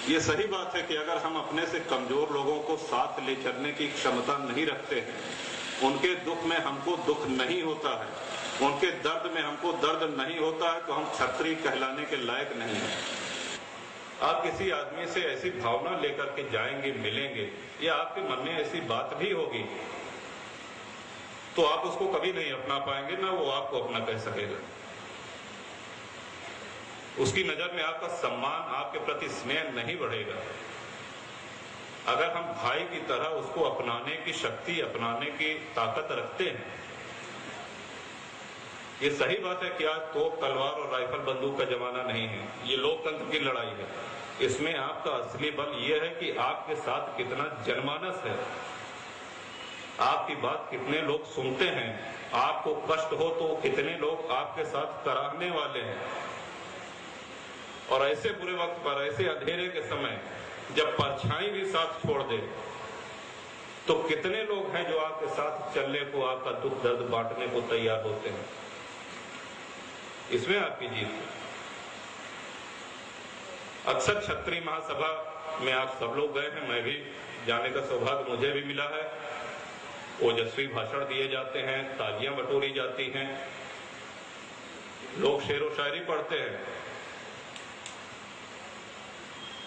ये सही बात है कि अगर हम अपने से कमजोर लोगों को साथ ले चलने की क्षमता नहीं रखते हैं, उनके दुख में हमको दुख नहीं होता है, उनके दर्द में हमको दर्द नहीं होता है, तो हम क्षत्रिय कहलाने के लायक नहीं है। आप किसी आदमी से ऐसी भावना लेकर के जाएंगे, मिलेंगे, या आपके मन में ऐसी बात भी होगी, तो आप उसको कभी नहीं अपना पाएंगे, ना वो आपको अपना कह सकेगा। उसकी नजर में आपका सम्मान, आपके प्रति स्नेह नहीं बढ़ेगा। अगर हम भाई की तरह उसको अपनाने की शक्ति, अपनाने की ताकत रखते हैं। ये सही बात है कि आज तोप, तलवार और राइफल बंदूक का जमाना नहीं है, ये लोकतंत्र की लड़ाई है। इसमें आपका असली बल यह है कि आपके साथ कितना जनमानस है, आपकी बात कितने लोग सुनते हैं, आपको कष्ट हो तो कितने लोग आपके साथ कराहने वाले हैं। और ऐसे बुरे वक्त पर, ऐसे अंधेरे के समय जब परछाई भी साथ छोड़ दे, तो कितने लोग हैं जो आपके साथ चलने को, आपका दुख दर्द बांटने को तैयार होते हैं। इसमें आपकी जीत है। अक्सर क्षत्रिय महासभा में आप सब लोग गए हैं, मैं भी जाने का सौभाग्य मुझे भी मिला है। ओजस्वी भाषण दिए जाते हैं, तालियां बटोरी जाती हैं, लोग शेर व शायरी पढ़ते हैं,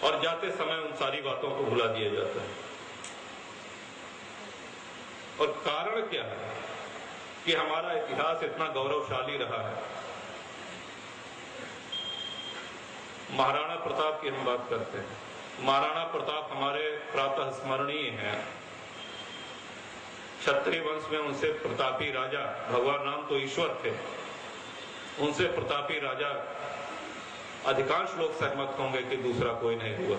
और जाते समय उन सारी बातों को भुला दिया जाता है। और कारण क्या है कि हमारा इतिहास इतना गौरवशाली रहा है। महाराणा प्रताप की हम बात करते हैं। महाराणा प्रताप हमारे प्रातः स्मरणीय हैं। क्षत्रिय वंश में उनसे प्रतापी राजा, भगवान राम तो ईश्वर थे, उनसे प्रतापी राजा अधिकांश लोग सहमत होंगे कि दूसरा कोई नहीं हुआ।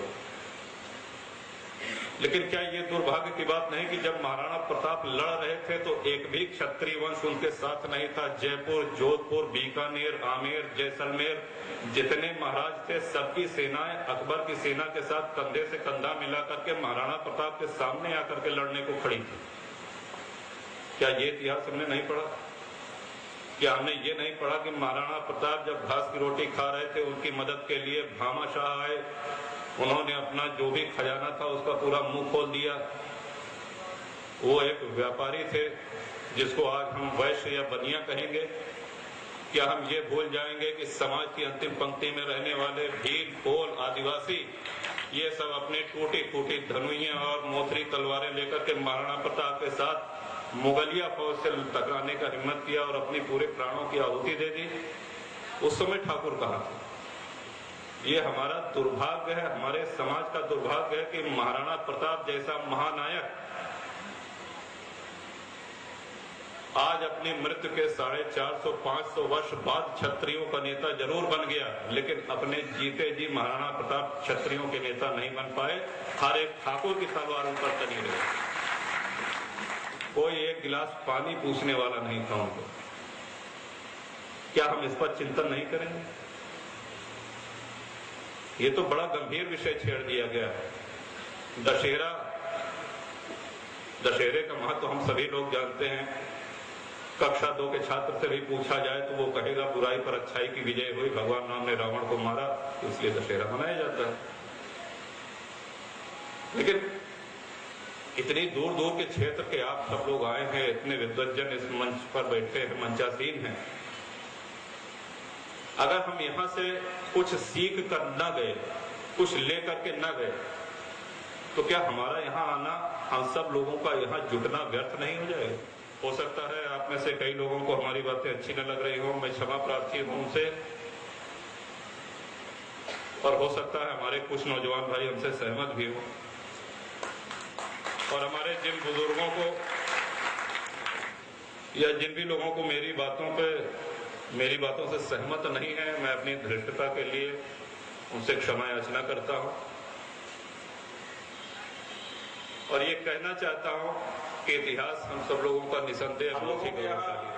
लेकिन क्या ये दुर्भाग्य की बात नहीं कि जब महाराणा प्रताप लड़ रहे थे तो एक भी क्षत्रिय वंश उनके साथ नहीं था। जयपुर, जोधपुर, बीकानेर, आमेर, जैसलमेर, जितने महाराज थे, सबकी सेनाएं अकबर की सेना के साथ कंधे से कंधा मिला करके महाराणा प्रताप के सामने आकर के लड़ने को खड़ी थी। क्या ये इतिहास हमने नहीं पढ़ा? क्या हमने ये नहीं पढ़ा कि महाराणा प्रताप जब घास की रोटी खा रहे थे, उनकी मदद के लिए भामाशाह आए, उन्होंने अपना जो भी खजाना था उसका पूरा मुंह खोल दिया। वो एक व्यापारी थे जिसको आज हम वैश्य या बनिया कहेंगे। क्या हम ये भूल जाएंगे कि समाज की अंतिम पंक्ति में रहने वाले भील, कोल, आदिवासी, ये सब अपने टूटी फूटी धनुइयां और मोथरी तलवारें लेकर के महाराणा प्रताप के साथ मुगलिया फौज से टकराने का हिम्मत किया और अपनी पूरे प्राणों की आहुति दे दी। उस समय ठाकुर कहाँ थे? ये हमारा दुर्भाग्य है, हमारे समाज का दुर्भाग्य है कि महाराणा प्रताप जैसा महानायक आज अपनी मृत्यु के 450-500 वर्ष बाद क्षत्रियों का नेता जरूर बन गया, लेकिन अपने जीते जी महाराणा प्रताप क्षत्रियों के नेता नहीं बन पाए। हर एक ठाकुर की तलवार ऊपर तनी रही, कोई एक गिलास पानी पूछने वाला नहीं था उनको। क्या हम इस पर चिंतन नहीं करेंगे? ये तो बड़ा गंभीर विषय छेड़ दिया गया है। दशहरे का महत्व हम सभी लोग जानते हैं। कक्षा 2 के छात्र से भी पूछा जाए तो वो कहेगा बुराई पर अच्छाई की विजय हुई, भगवान राम ने रावण को मारा, इसलिए दशहरा मनाया जाता है। लेकिन इतनी दूर दूर के क्षेत्र के आप सब लोग आए हैं, इतने विद्वज्जन इस मंच पर बैठे हैं, मंचासीन हैं। अगर हम यहाँ से कुछ सीख कर न गए, कुछ लेकर के न गए, तो क्या हमारा यहाँ आना, हम सब लोगों का यहाँ जुटना व्यर्थ नहीं हो जाएगा? हो सकता है आप में से कई लोगों को हमारी बातें अच्छी न लग रही हो, मैं क्षमा प्रार्थी हूं उनसे, और हो सकता है हमारे कुछ नौजवान भाई हमसे सहमत भी हो। और हमारे जिन बुजुर्गों को या जिन भी लोगों को मेरी बातों से सहमत नहीं है, मैं अपनी धृष्टता के लिए उनसे क्षमा याचना करता हूं। और ये कहना चाहता हूं कि इतिहास हम सब लोगों का निसंदेह बहुत ही गौरवशाली है।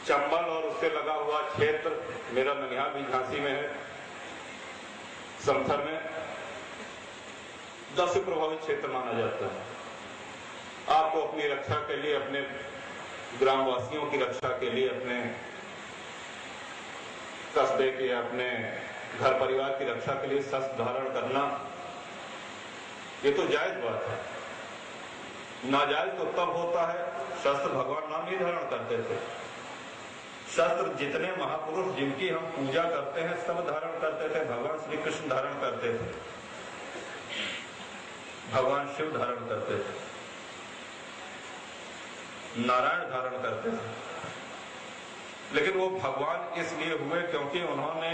चंबल और उससे लगा हुआ क्षेत्र, मेरा ननिहाल भी झांसी में है, समथर में 10 प्रभावित क्षेत्र माना जाता है। आपको अपनी रक्षा के लिए, अपने ग्रामवासियों की रक्षा के लिए, अपने कस्बे के, अपने घर परिवार की रक्षा के लिए शस्त्र धारण करना, ये तो जायज बात है। नाजायज तो तब होता है, शस्त्र भगवान राम ही धारण करते थे। शस्त्र जितने महापुरुष जिनकी हम पूजा करते हैं सब धारण करते थे। भगवान श्री कृष्ण धारण करते थे, भगवान शिव धारण करते थे, नारायण धारण करते थे। लेकिन वो भगवान इसलिए हुए क्योंकि उन्होंने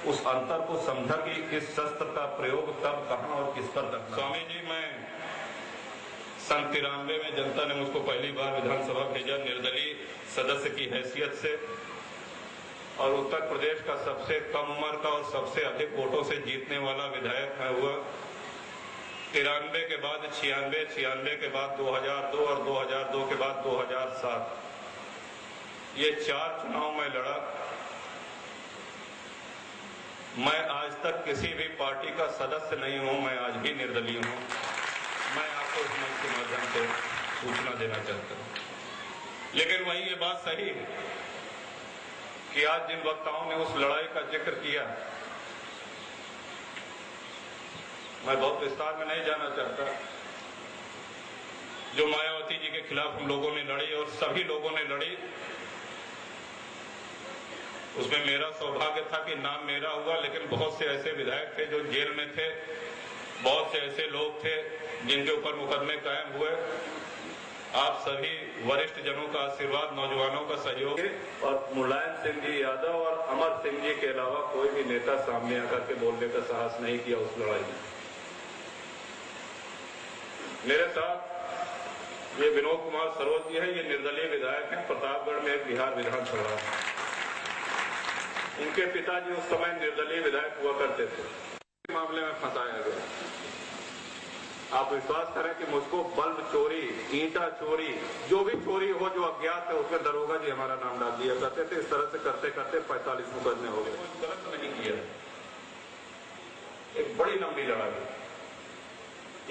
उस अंतर को समझा कि इस शस्त्र का प्रयोग कब, कहां और किस पर करना। स्वामी जी, मैं सन 93 में जनता ने मुझको पहली बार विधानसभा भेजा निर्दलीय सदस्य की हैसियत से, और उत्तर प्रदेश का सबसे कम उम्र का और सबसे अधिक वोटों से जीतने वाला विधायक मैं हुआ। 93 के बाद 96, 96 के बाद 2002 और 2002 के बाद 2007, ये 4 चुनाव में लड़ा। मैं आज तक किसी भी पार्टी का सदस्य नहीं हूं, मैं आज भी निर्दलीय हूं। मैं आपको इस मंच के माध्यम से सूचना देना चाहता हूं। लेकिन वही ये बात सही है कि आज जिन वक्ताओं ने उस लड़ाई का जिक्र किया, मैं बहुत विस्तार में नहीं जाना चाहता। जो मायावती जी के खिलाफ हम लोगों ने लड़ी और सभी लोगों ने लड़ी, उसमें मेरा सौभाग्य था कि नाम मेरा हुआ, लेकिन बहुत से ऐसे विधायक थे जो जेल में थे, बहुत से ऐसे लोग थे जिनके ऊपर मुकदमे कायम हुए। आप सभी वरिष्ठ जनों का आशीर्वाद, नौजवानों का सहयोग, और मुलायम सिंह जी यादव और अमर सिंह जी के अलावा कोई भी नेता सामने आकर के बोलने का साहस नहीं किया उस लड़ाई में। मेरे साथ ये विनोद कुमार सरोज जी है, ये निर्दलीय विधायक हैं, प्रतापगढ़ में एक बिहार विधानसभा है। इनके पिताजी उस समय निर्दलीय विधायक हुआ करते थे। इस मामले में फंसाया गया। आप विश्वास करें कि मुझको बल्ब चोरी, ईंटा चोरी, जो भी चोरी हो जो अज्ञात है, उसमें दरोगा जी हमारा नाम डाल दिया करते थे। इस तरह से करते करते 45 मुकदमे हो गए। कोई गलत नहीं किया, एक बड़ी लंबी लड़ाई।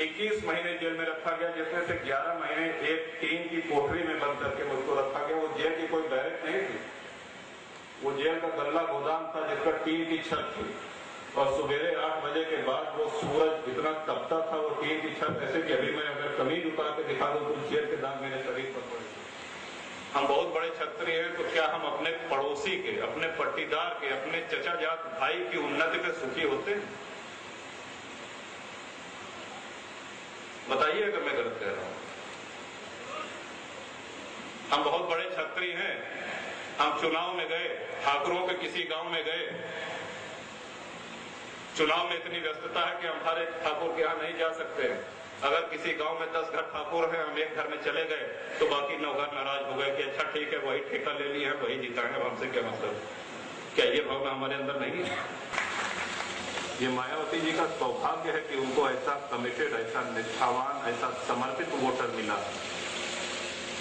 21 महीने जेल में रखा गया, जिसमें से 11 महीने एक टीन की कोठरी में बंद करके मुझको रखा गया। वो जेल की कोई बैरक नहीं थी, वो जेल का गल्ला गोदाम था जिसका टीन की छत थी, और सुबेरे 8 बजे के बाद वो सूरज इतना तपता था, वो टीन की छत ऐसे कि अभी मैं अगर कमीज उतार के दिखा दूं तो जेल के दाग मेरे शरीर पर पड़े। हम बहुत बड़े क्षत्रिय हैं, तो क्या हम अपने पड़ोसी के, अपने पट्टीदार के, अपने चचा जात भाई की उन्नति पे सुखी होते हैं? बताइए अगर मैं गलत कह रहा हूं। हम बहुत बड़े क्षत्रिय हैं। हम चुनाव में गए, ठाकुरों के किसी गांव में गए, चुनाव में इतनी व्यस्तता है कि हम हर एक ठाकुर के यहां नहीं जा सकते। अगर किसी गांव में 10 घर ठाकुर हैं, हम एक घर में चले गए तो बाकी 9 घर नाराज हो गए कि अच्छा ठीक है, वही ठेका ले लिए हैं, वही जीता है, हमसे क्या मतलब। क्या ये भावना हमारे अंदर नहीं है? ये मायावती जी का सौभाग्य है कि उनको ऐसा कमिटेड, ऐसा निष्ठावान, ऐसा समर्पित वोटर मिला,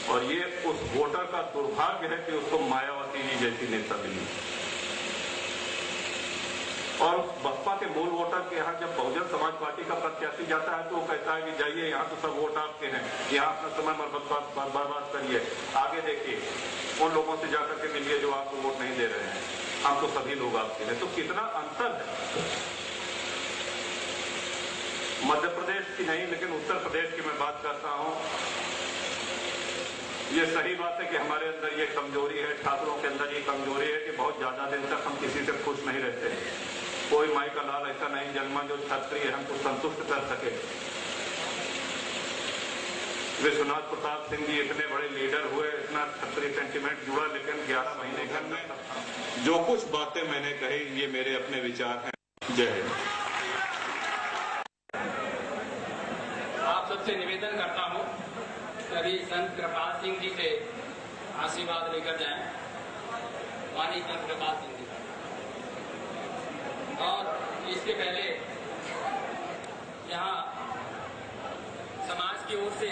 और ये उस वोटर का दुर्भाग्य है कि उसको मायावती जी जैसी नेता मिली। और बसपा के मूल वोटर के यहाँ जब बहुजन समाज पार्टी का प्रत्याशी जाता है तो वो कहता है कि जाइए, यहाँ तो सब वोट आपके हैं, यहाँ अपना समय बर्बाद करिए, आगे देखिए, उन लोगों से जाकर के मिलिए जो आपको वोट नहीं दे रहे हैं, हम तो सभी लोग आपके हैं। तो कितना अंतर है। मध्य प्रदेश की नहीं, लेकिन उत्तर प्रदेश की मैं बात करता हूं। ये सही बात है कि हमारे अंदर ये कमजोरी है, ठाकुरों के अंदर ये कमजोरी है कि बहुत ज्यादा दिन तक हम किसी से खुश नहीं रहते। कोई माई का लाल ऐसा नहीं जन्मा जो क्षत्रिय हमको संतुष्ट कर सके। विश्वनाथ प्रताप सिंह जी इतने बड़े लीडर हुए, इतना क्षत्रिय सेंटिमेंट जुड़ा, लेकिन 11 महीने के अंदर जो कुछ बातें मैंने कही ये मेरे अपने विचार हैं। जय हिंद। आप सबसे निवेदन करता हूं सभी संत कृपाल सिंह जी से आशीर्वाद लेकर जाएं, माननीय संत कृपाल सिंह जी। और इसके पहले यहाँ समाज की ओर से